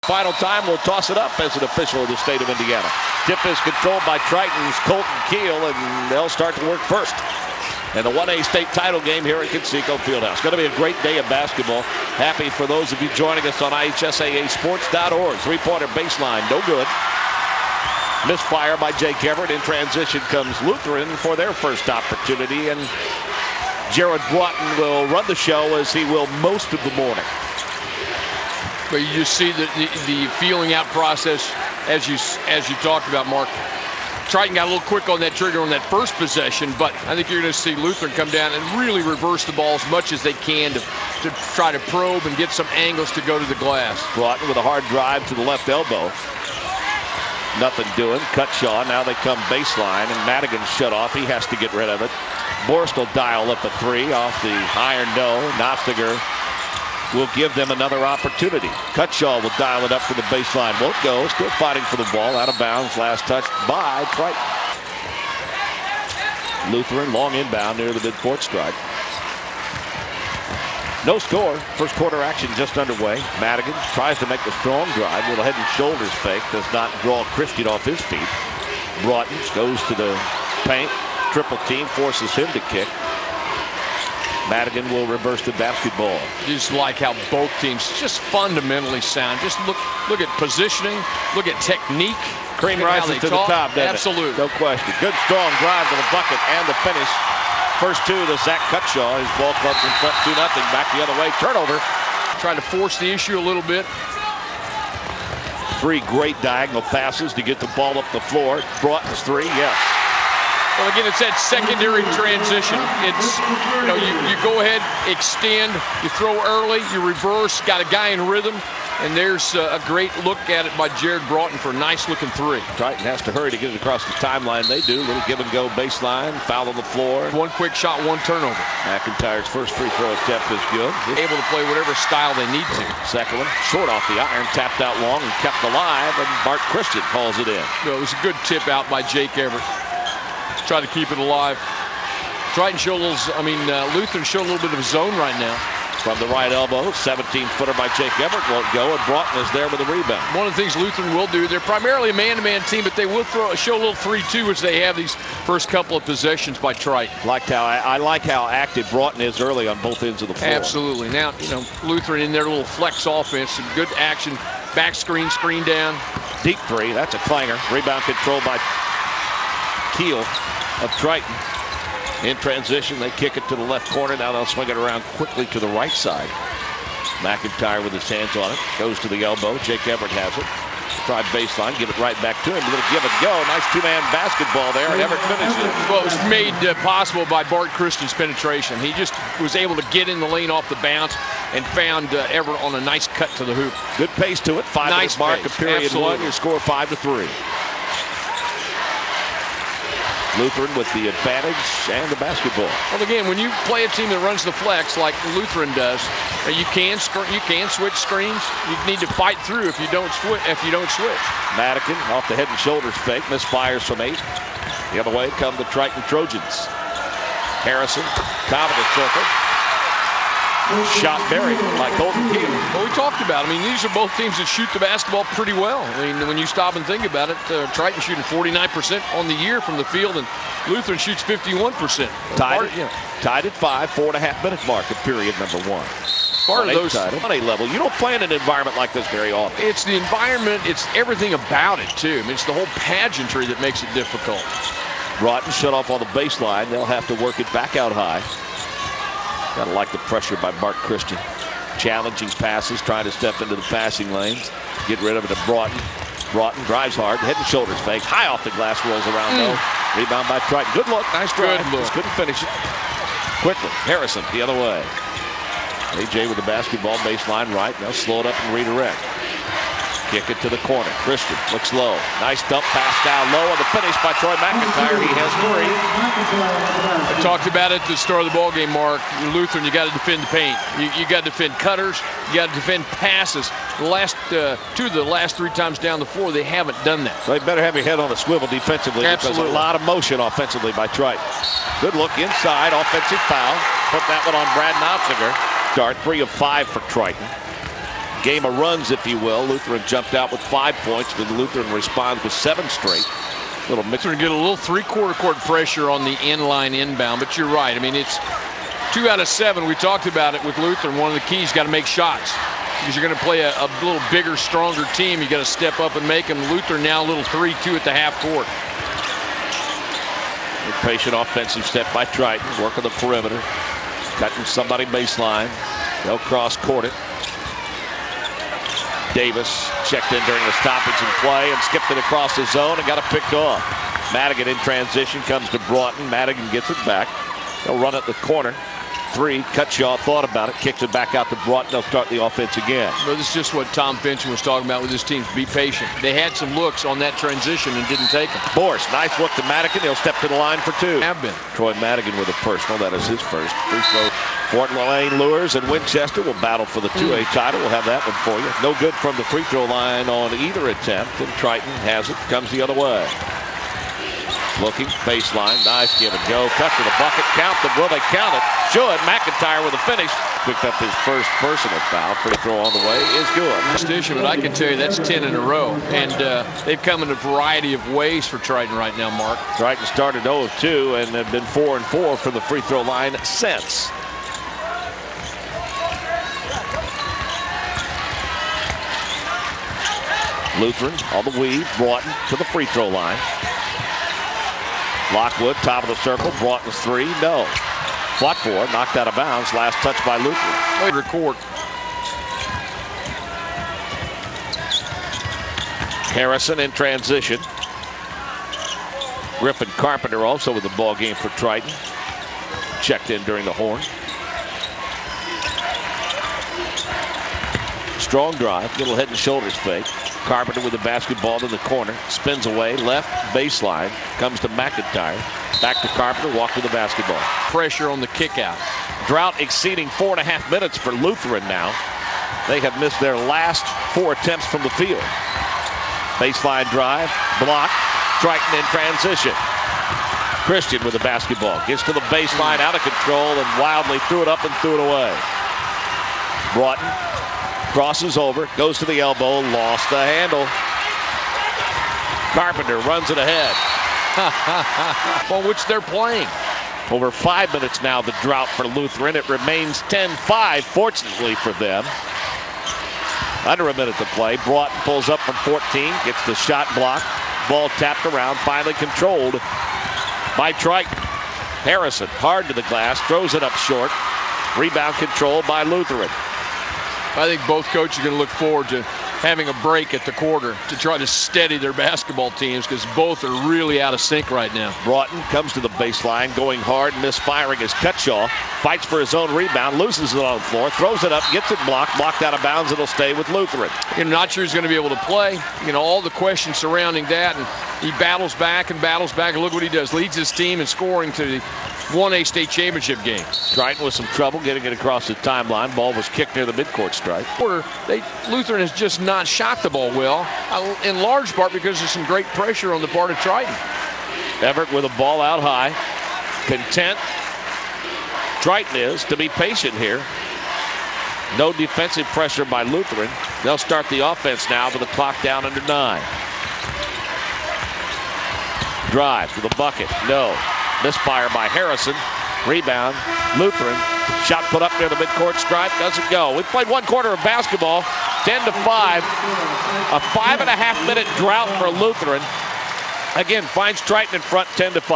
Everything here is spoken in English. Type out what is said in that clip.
final time will toss it up as an official of the state of Indiana. Tip is controlled by Triton's Colton Keel, and they'll start to work first. And the 1A state title game here at Conseco Fieldhouse. Going to be a great day of basketball. Happy for those of you joining us on IHSAAsports.org. Three-pointer baseline, no good. Misfire by Jake Everett. In transition comes Lutheran for their first opportunity. And Jared Broughton will run the show as he will most of the morning. But you just see the feeling out process as you talked about, Mark. Triton got a little quick on that trigger on that first possession, but I think you're going to see Lutheran come down and really reverse the ball as much as they can to try to probe and get some angles to go to the glass. Broughton with a hard drive to the left elbow. Nothing doing. Cutshaw. Now they come baseline, and Madigan's shut off. He has to get rid of it. Borst will dial up a three off the iron no. Notziger will give them another opportunity. Cutshaw will dial it up from the baseline. Won't go. Still fighting for the ball. Out of bounds. Last touch by Triton. Lutheran long inbound near the midcourt stripe. No score. First quarter action just underway. Madigan tries to make the strong drive with a head and shoulders fake. Does not draw Christian off his feet. Broughton goes to the paint. Triple team forces him to kick. Madigan will reverse the basketball. Just like how both teams just fundamentally sound. Just look at positioning, look at technique. Cream rises to the top, doesn't it? Absolutely. No question. Good strong drive to the bucket and the finish. First two to Zach Cutshaw. His ball club's in front 2-0. Back the other way. Turnover. Trying to force the issue a little bit. Three great diagonal passes to get the ball up the floor. Broughton's three, yes. Well, again, it's that secondary transition. It's, you go ahead, extend, you throw early, you reverse, got a guy in rhythm, and there's a great look at it by Jared Broughton for a nice-looking three. Triton has to hurry to get it across the timeline. They do. Little give-and-go baseline, foul on the floor. One quick shot, one turnover. McIntyre's first free throw attempt is good. Able to play whatever style they need to. Second one, short off the iron, tapped out long and kept alive, and Bart Christian calls it in. It was a good tip out by Jake Everett. Try to keep it alive. Triton show a little, Lutheran show a little bit of a zone right now. From the right elbow, 17-footer by Jake Everett won't go, and Broughton is there with a rebound. One of the things Lutheran will do, they're primarily a man-to-man team, but they will show a little 3-2 as they have these first couple of possessions by Triton. I like how active Broughton is early on both ends of the floor. Absolutely. Now, Lutheran in their little flex offense, some good action, back screen down. Deep three, that's a clanger. Rebound controlled by Keel of Triton. In transition, they kick it to the left corner. Now they'll swing it around quickly to the right side. McIntyre with his hands on it. Goes to the elbow. Jake Everett has it. Try baseline. Give it right back to him. A little give and go. Nice two-man basketball there. And Everett finishes it. Well, it was made possible by Bart Christian's penetration. He just was able to get in the lane off the bounce and found Everett on a nice cut to the hoop. Good pace to it. Nice mark of period Absolutely. one. Your score 5-3. Lutheran with the advantage and the basketball. Well, again, when you play a team that runs the flex like Lutheran does, you can switch screens. You need to fight through if you don't switch. Madigan off the head and shoulders fake, misfires from 8. The other way come the Triton Trojans. Harrison, top of the circle. Shot buried by Colton Keel. Well, we talked about it. These are both teams that shoot the basketball pretty well. When you stop and think about it, Triton shooting 49% on the year from the field, and Lutheran shoots 51%. Tied at 5, 4.5-minute mark of period number one. Part of those on a level. You don't play in an environment like this very often. It's the environment. It's everything about it, too. It's the whole pageantry that makes it difficult. Broughton shut off on the baseline. They'll have to work it back out high. Gotta like the pressure by Bart Christian. Challenging passes, trying to step into the passing lanes. Get rid of it to Broughton. Broughton drives hard, head and shoulders fake. High off the glass, rolls around though. Rebound by Triton. Good look, nice drive. Good look. Just couldn't finish it. Quickly, Harrison the other way. AJ with the basketball, baseline right. Now slow it up and redirect. Kick it to the corner. Christian looks low. Nice dump pass down low, and the finish by Troy McIntyre. He has 3. I talked about it at the start of the ball game, Mark. Lutheran, you got to defend the paint. You got to defend cutters. You got to defend passes. The last 2 of the last 3 times down the floor, they haven't done that. So you better have your head on a swivel defensively. Absolutely. Because a lot of motion offensively by Triton. Good look inside, offensive foul. Put that one on Brad Notziger. Start 3 of 5 for Triton. game of runs, if you will. Lutheran jumped out with 5 points, then Lutheran responds with 7 straight. Little mix. Get a little three-quarter court pressure on the inline inbound, but you're right. I mean, it's 2 out of 7. We talked about it with Lutheran. One of the keys, got to make shots. Because you're going to play a little bigger, stronger team. You got to step up and make them. Lutheran now a little 3-2 at the half court. A patient offensive step by Triton. Working the perimeter. Cutting somebody baseline. They'll cross-court it. Davis checked in during the stoppage and play and skipped it across the zone and got it picked off. Madigan in transition comes to Broughton. Madigan gets it back. They'll run it the corner. 3. Cutshaw thought about it, kicks it back out to Broughton. They'll start the offense again. Well, this is just what Tom Fincham was talking about with his teams. Be patient. They had some looks on that transition and didn't take them. Morse, nice look to Madigan. He'll step to the line for 2. Have been. Troy Madigan with a personal. That is his first free throw. Fort Lane Lures and Winchester will battle for the 2A title. We'll have that one for you. No good from the free throw line on either attempt, and Triton has it. Comes the other way. Looking, baseline, nice give and go. Cut to the bucket, count them. Will they count it? Should. McIntyre with a finish. Picked up his first personal foul. Free throw on the way is good. But I can tell you that's 10 in a row. And they've come in a variety of ways for Triton right now, Mark. Triton started 0 of 2 and have been 4 and 4 from the free throw line since. Lutheran on the weave. Broughton to the free throw line. Lockwood, top of the circle. Broughton's 3. No. Fought for, knocked out of bounds. Last touch by Lutheran. Court. Harrison in transition. Griffin Carpenter also with the ball game for Triton. Checked in during the horn. Strong drive, little head and shoulders fake. Carpenter with the basketball in the corner. Spins away, left baseline. Comes to McIntyre. Back to Carpenter, walk to the basketball. Pressure on the kick out. Drought exceeding 4.5 minutes for Lutheran now. They have missed their last 4 attempts from the field. Baseline drive, block. Triton in transition. Christian with the basketball. Gets to the baseline, out of control, and wildly threw it up and threw it away. Broughton crosses over, goes to the elbow, lost the handle. Carpenter runs it ahead. On which they're playing. Over 5 minutes now, the drought for Lutheran. It remains 10-5, fortunately for them. Under a minute to play. Broughton pulls up from 14, gets the shot blocked. Ball tapped around, finally controlled by Triton. Harrison, hard to the glass, throws it up short. Rebound controlled by Lutheran. I think both coaches are going to look forward to having a break at the quarter to try to steady their basketball teams because both are really out of sync right now. Broughton comes to the baseline, going hard, misfiring as Cutshaw. Fights for his own rebound, loses it on the floor, throws it up, gets it blocked out of bounds. It'll stay with Lutheran. You're not sure he's going to be able to play. You know, all the questions surrounding that, and he battles back and battles back, and look what he does. Leads his team in scoring to the 1A state championship game. Triton with some trouble getting it across the timeline. Ball was kicked near the midcourt stripe. Lutheran has just not shot the ball well, in large part because of some great pressure on the part of Triton. Everett with a ball out high. Content. Triton is to be patient here. No defensive pressure by Lutheran. They'll start the offense now with the clock down under 9. Drive to the bucket. No. Misfire by Harrison. Rebound. Lutheran. Shot put up near the midcourt stripe. Doesn't go. We played 1 quarter of basketball. 10-5. A 5.5 minute drought for Lutheran. Again, finds Triton in front 10-5.